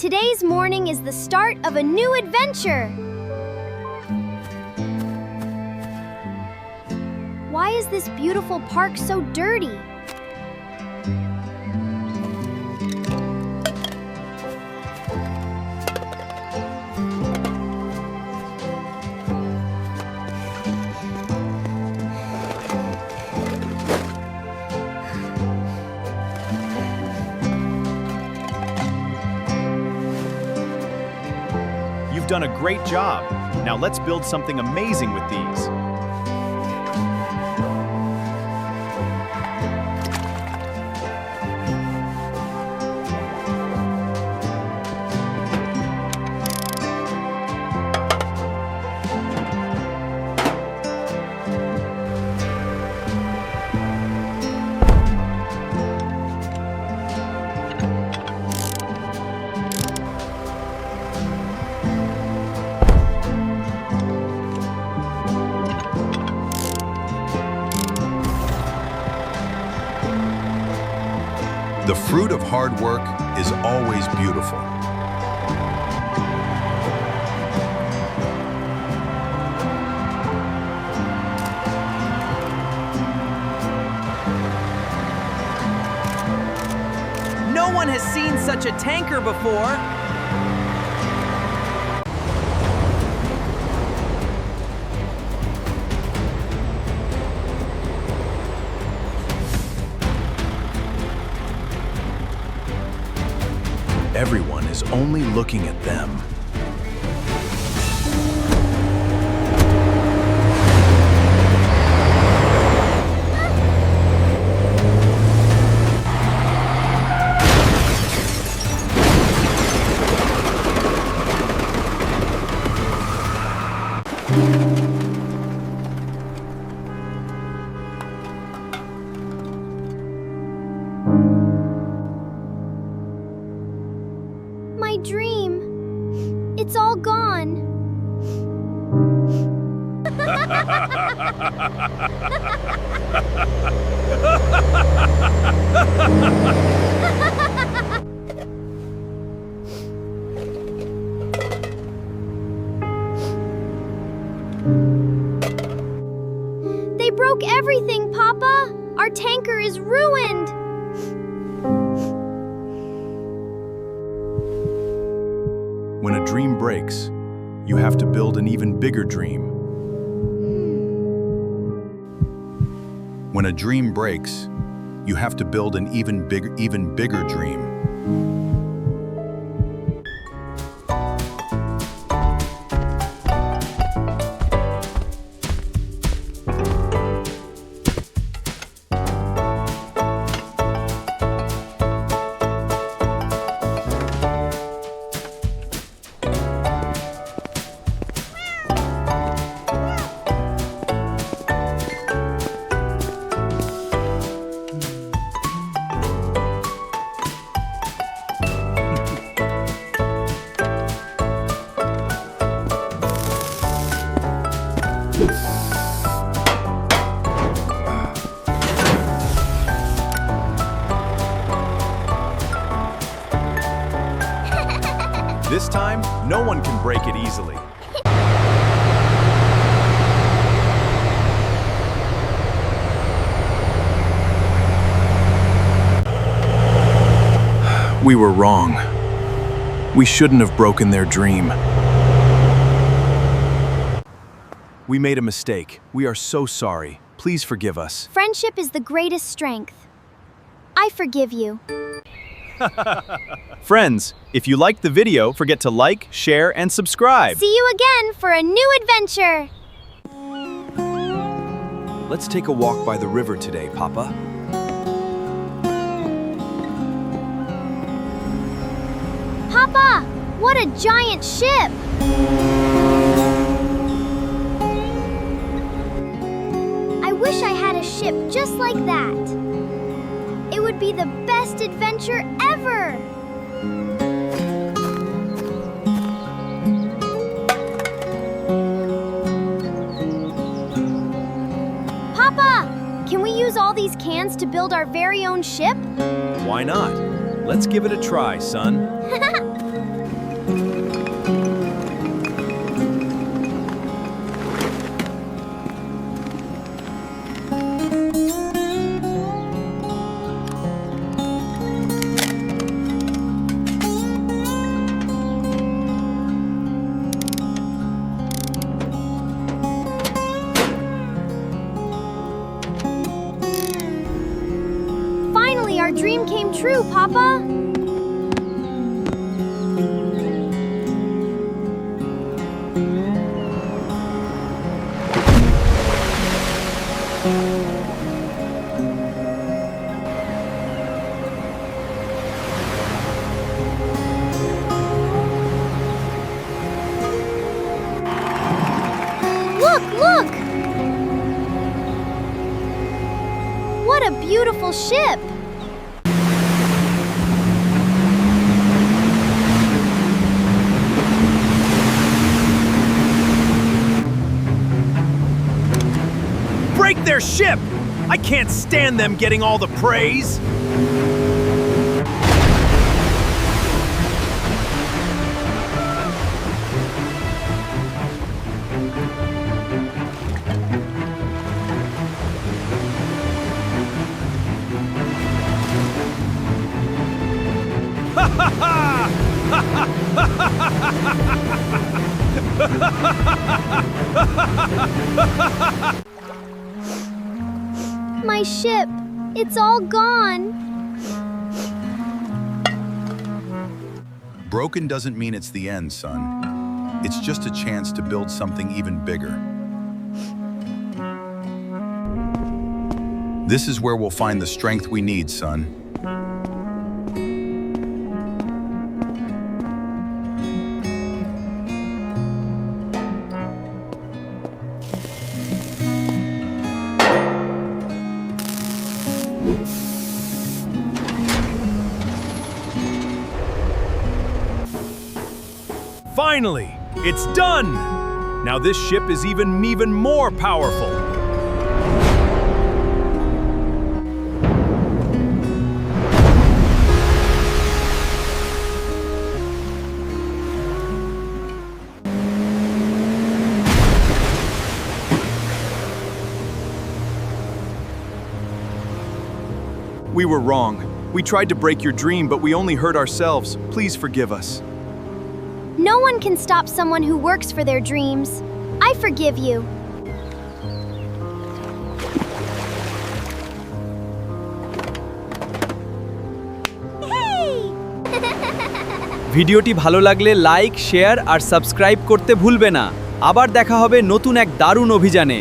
Today's morning is the start of a new adventure. Why is this beautiful park so dirty? You've done a great job. Now let's build something amazing with these. The fruit of hard work is always beautiful. No one has seen such a tanker before. Everyone is only looking at them. My dream. It's all gone. They broke everything, Papa. Our tanker is ruined. When a dream breaks, you have to build an even bigger dream. When a dream breaks, you have to build an even bigger dream. This time, no one can break it easily. We were wrong. We shouldn't have broken their dream. We made a mistake. We are so sorry. Please forgive us. Friendship is the greatest strength. I forgive you. Friends, if you liked the video, forget to like, share, and subscribe. See you again for a new adventure. Let's take a walk by the river today, Papa. Papa, what a giant ship! I wish I had a ship just like that. It would be the best adventure ever! Papa, can we use all these cans to build our very own ship? Why not? Let's give it a try, son. Our dream came true, Papa. Look! What a beautiful ship! Break their ship! I can't stand them getting all the praise! My ship, it's all gone. Broken doesn't mean it's the end, son. It's just a chance to build something even bigger. This is where we'll find the strength we need, son. Finally, it's done! Now this ship is even more powerful. We were wrong. We tried to break your dream, but we only hurt ourselves. Please forgive us. No one can stop someone who works for their dreams. I forgive you. ভিডিওটি ভালো লাগলে like, share আর subscribe করতে ভুলবে না। আবার দেখা হবে নতুন এক দারুণ অভিযানে।